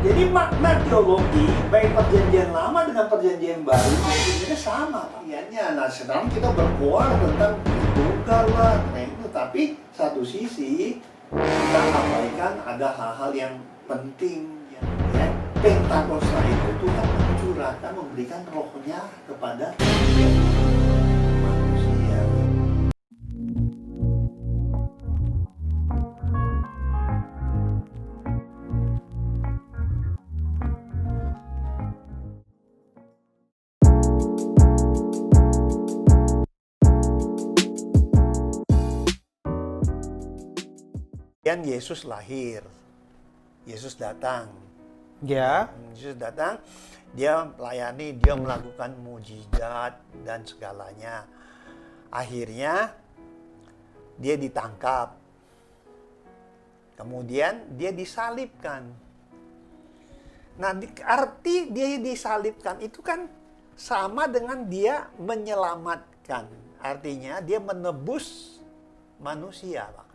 Jadi makna teologi baik perjanjian lama dengan perjanjian baru itu sama pakaiannya. Nah sekarang kita berkuar tentang tunggal lah, nah itu. Tapi satu sisi kita abaikan ada hal-hal yang penting ya. Pentakosta itu Tuhan mencurahkan, memberikan rohnya kepada manusia. Dan Yesus lahir, Yesus datang. Ya. Yesus datang, dia melayani, dia melakukan mujizat dan segalanya. Akhirnya dia ditangkap. Kemudian dia disalibkan. Nah, arti dia disalibkan itu kan sama dengan dia menyelamatkan. Artinya dia menebus manusia, Pak.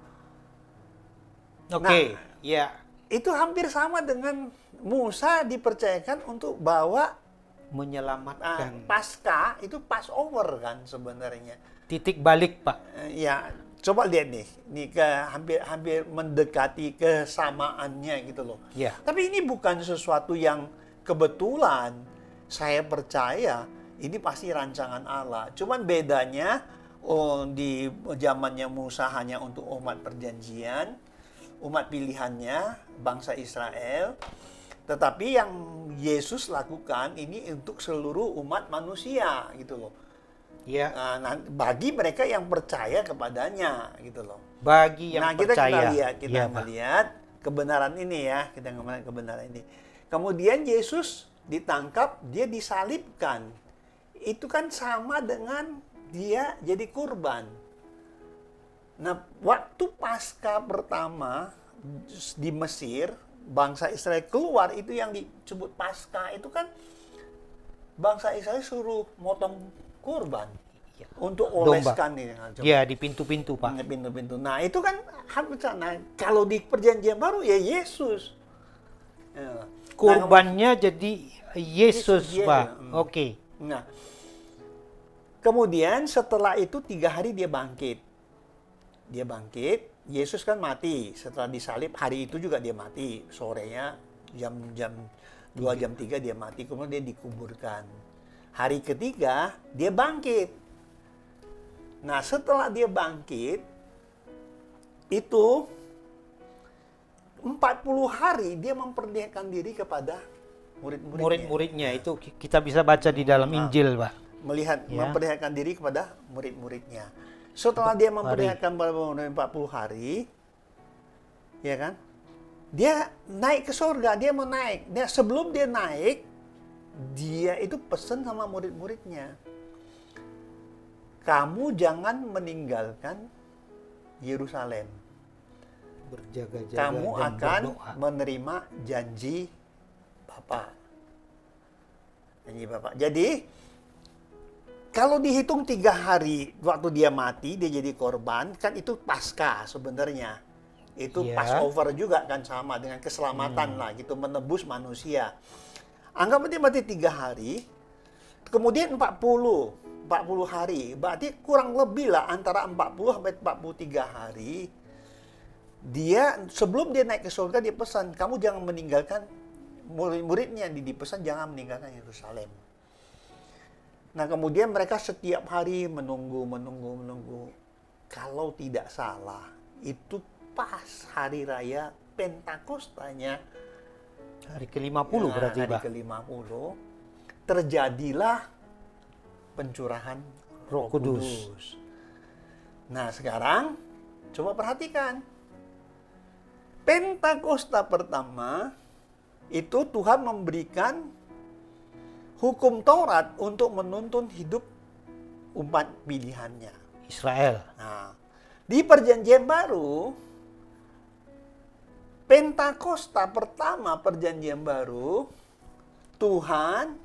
Oke, ya. Itu hampir sama dengan Musa dipercayakan untuk bawa Menyelamatkan. Paskah, itu Passover kan sebenarnya. Titik balik, Pak. Ya, coba lihat nih hampir mendekati kesamaannya gitu loh. Ya. Tapi ini bukan sesuatu yang kebetulan. Saya percaya ini pasti rancangan Allah. Cuman bedanya di zamannya Musa hanya untuk umat perjanjian, umat pilihannya, bangsa Israel. Tetapi yang Yesus lakukan ini untuk seluruh umat manusia gitu loh. Ya. Nah, bagi mereka yang percaya kepadanya gitu loh. Bagi yang percaya. Kita melihat kebenaran ini ya, kita melihat kebenaran ini. Kemudian Yesus ditangkap, dia disalibkan. Itu kan sama dengan dia jadi kurban. Nah, waktu Paskah pertama di Mesir, bangsa Israel keluar, itu yang disebut Paskah, itu kan bangsa Israel suruh motong kurban Ya. untuk oleskan ini. Ya, di pintu-pintu, Pak. Pintu-pintu. Nah, itu kan hampir sana. Kalau di perjanjian baru ya Yesus. Ya. Kurbannya jadi Yesus, Yesus, Pak. dia. Oke. Nah, kemudian setelah itu 3 hari dia bangkit. Dia bangkit, Yesus kan mati setelah disalib, hari itu juga dia mati, sorenya jam 2 jam 3 dia mati, kemudian dia dikuburkan. Hari ketiga dia bangkit. Nah, setelah dia bangkit itu 40 hari dia memperlihatkan diri kepada murid-muridnya. Murid-muridnya itu kita bisa baca di dalam Injil, Pak. Memperlihatkan diri kepada murid-muridnya. Setelah dia memperlihatkan pada 40 hari, ya kan? Dia naik ke surga, dia mau naik. Sebelum dia naik, dia itu pesan sama murid-muridnya. Kamu jangan meninggalkan Yerusalem. Berjaga-jaga Kamu dan akan berdoa. menerima janji Bapa. Janji Bapa. Jadi, kalau dihitung 3 hari waktu dia mati, dia jadi korban, kan itu Paskah sebenarnya. Itu Iya. Passover juga kan sama dengan keselamatan lah gitu, menebus manusia. Anggap dia mati 3 hari, kemudian 40 hari, berarti kurang lebih lah antara 40 sampai 43 hari. Dia sebelum dia naik ke surga dia pesan, kamu jangan meninggalkan murid-muridnya, dipesan jangan meninggalkan Yerusalem. Nah, kemudian mereka setiap hari menunggu. Kalau tidak salah, itu pas hari raya Pentakostanya. Hari ke-50 berarti, Hari Pak. ke-50, terjadilah pencurahan Roh Kudus. Nah, sekarang coba perhatikan. Pentakosta pertama, itu Tuhan memberikan hukum Taurat untuk menuntun hidup umat pilihannya. Israel. Nah, di perjanjian baru, Pentakosta pertama perjanjian baru, Tuhan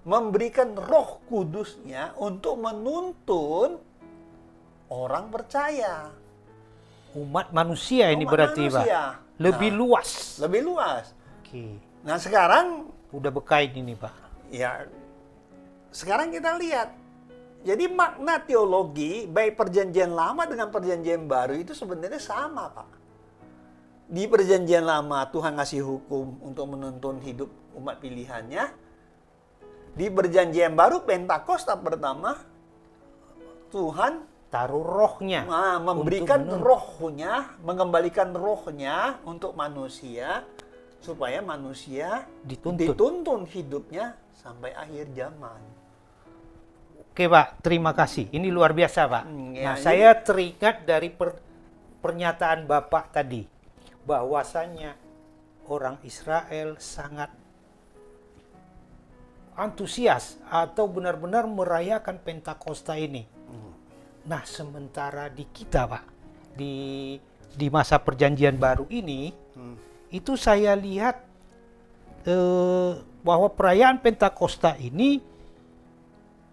memberikan Roh Kudusnya untuk menuntun orang percaya. Umat manusia ini Umat berarti, manusia. Pak. Lebih Nah, luas. Lebih luas. Oke. Nah sekarang, Udah berkait ini, Pak. ya sekarang kita lihat. Jadi makna teologi, baik perjanjian lama dengan perjanjian baru itu sebenarnya sama, Pak. Di perjanjian lama Tuhan ngasih hukum untuk menuntun hidup umat pilihannya. Di perjanjian baru Pentakosta pertama, Tuhan Taruh rohnya. memberikan untuk rohnya, mengembalikan rohnya untuk manusia, supaya manusia dituntun hidupnya sampai akhir zaman. Oke, Pak. Terima kasih. Ini luar biasa, Pak. Ya, Nah, saya teringat dari pernyataan Bapak tadi, bahwasanya orang Israel sangat antusias atau benar-benar merayakan Pentakosta ini. Nah, sementara di kita, Pak, di masa perjanjian baru ini, itu saya lihat bahwa perayaan Pentakosta ini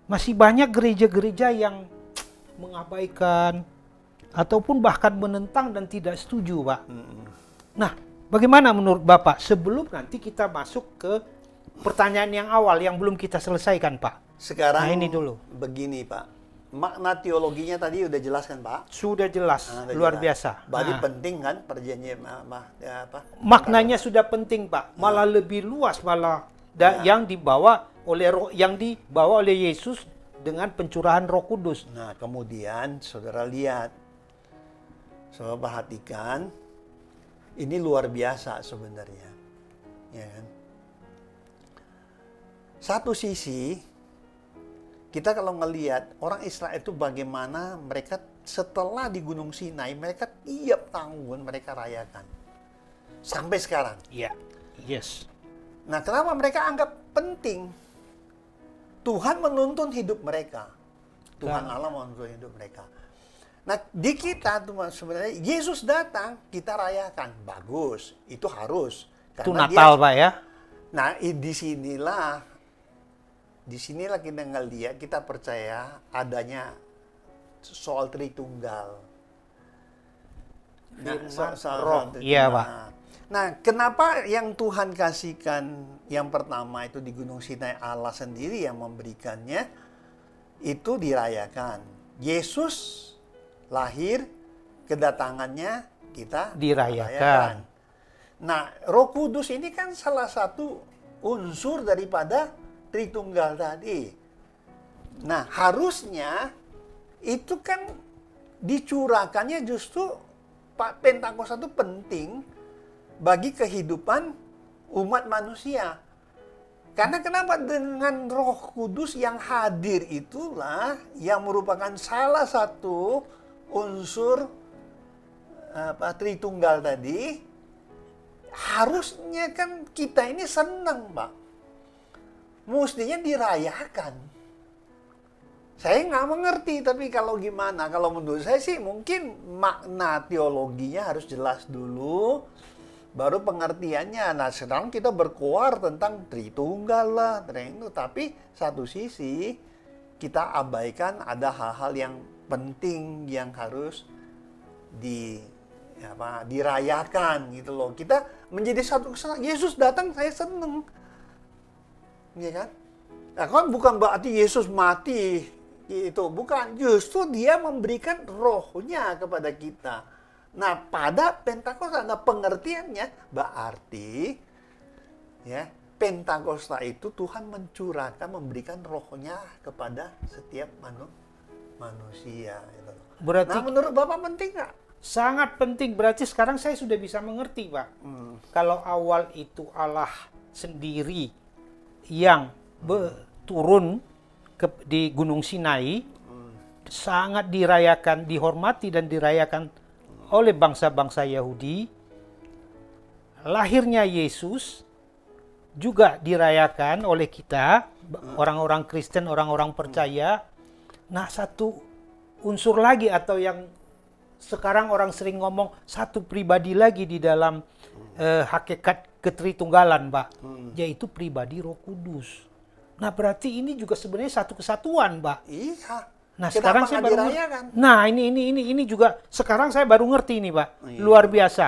masih banyak gereja-gereja yang mengabaikan ataupun bahkan menentang dan tidak setuju, Pak. Nah, bagaimana menurut Bapak sebelum nanti kita masuk ke pertanyaan yang awal yang belum kita selesaikan, Pak? Sekarang Nah, ini dulu. begini, Pak. Makna teologinya tadi udah jelas kan, Pak? Sudah jelas, Udah luar jelas. biasa. Berarti Nah, penting kan perjanjian maknanya sudah penting, Pak. Malah lebih luas malah yang dibawa oleh Yesus dengan pencurahan Roh Kudus. Nah, kemudian saudara lihat, saudara perhatikan, ini luar biasa sebenarnya, ya kan? Satu sisi, kita kalau ngelihat orang Israel itu bagaimana mereka setelah di Gunung Sinai, mereka tiap tahun mereka rayakan sampai sekarang. Iya, yes. Nah, kenapa mereka anggap penting? Tuhan menuntun hidup mereka. Tuhan Allah menuntun hidup mereka. Nah, di kita tuh sebenarnya Yesus datang, kita rayakan. Bagus, itu harus. Itu Natal, Pak, ya? Nah, disinilah kita ngelihat, kita percaya adanya soal Tritunggal. Roh. Iya, Pak. Nah, kenapa yang Tuhan kasihkan yang pertama itu di Gunung Sinai, Allah sendiri yang memberikannya, itu dirayakan. Yesus lahir, kedatangannya kita Dirayakan. Nah, Roh Kudus ini kan salah satu unsur daripada Tritunggal tadi. Nah, harusnya itu kan dicurahkannya justru Pak Pentakosta itu penting bagi kehidupan umat manusia. Karena kenapa? Dengan Roh Kudus yang hadir itulah yang merupakan salah satu unsur Tritunggal tadi. Harusnya kan kita ini senang, Pak. Mestinya dirayakan. Saya nggak mengerti, tapi kalau gimana? Kalau menurut saya sih mungkin makna teologinya harus jelas dulu, baru pengertiannya. Nah, sekarang kita berkuar tentang Tritunggal lah, tapi satu sisi kita abaikan ada hal-hal yang penting yang harus dirayakan gitu loh. Kita menjadi satu kesatuan. Yesus datang, saya seneng, ya kan? Nah, kan bukan berarti Yesus mati, itu bukan. Justru dia memberikan rohnya kepada kita. Nah, pada Pentakosta, nah pengertiannya berarti ya, Pentakosta itu Tuhan mencurahkan, memberikan rohnya kepada setiap manusia. Gitu. Berarti nah, menurut Bapak penting nggak? sangat penting. Berarti sekarang saya sudah bisa mengerti, Pak. Kalau awal itu Allah sendiri yang turun di Gunung Sinai, sangat dirayakan, dihormati dan dirayakan oleh bangsa-bangsa Yahudi. Lahirnya Yesus juga dirayakan oleh kita, orang-orang Kristen, orang-orang percaya. Nah, satu unsur lagi atau yang sekarang orang sering ngomong satu pribadi lagi di dalam hakikat ketritunggalan, Pak, yaitu pribadi Roh Kudus. Nah, berarti ini juga sebenarnya satu kesatuan, Pak. Iya. Nah, Kenapa sekarang saya baru dirayakan? Nah, ini juga sekarang saya baru ngerti ini, Pak. Luar biasa.